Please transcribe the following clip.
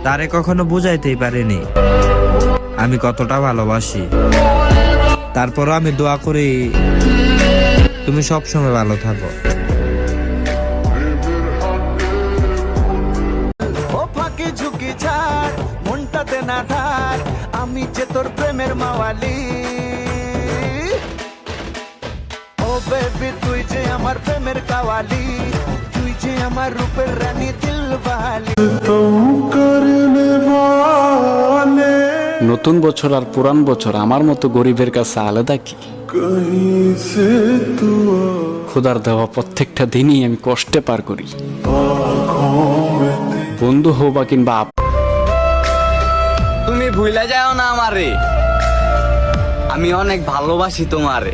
তারে কখনো বুঝাইতেই পারিনি আমি কতটা ভালোবাসি। তারপরও আমি দোয়া করি তুমি সবসময় ভালো থাকো। ও ফাঁকি ঝুঁকি ছাড়, মনটাতে না থাক, আমি যে তোর প্রেমের মাওয়ালি। ও বেবি তুই যে আমার প্রেমের কাওয়ালি, তুই যে আমার রূপের রানী দিলওয়ালি। নতুন বছর আর পুরান বছর আমার মতো গরিবের কাছে আলাদা কি? খোদার দেওয়া প্রত্যেকটা দিনই আমি কষ্টে পার করি। বন্ধু হো বা কিংবা তুমি ভুলে যাও না আমারে, আমি অনেক ভালোবাসি তোমারে।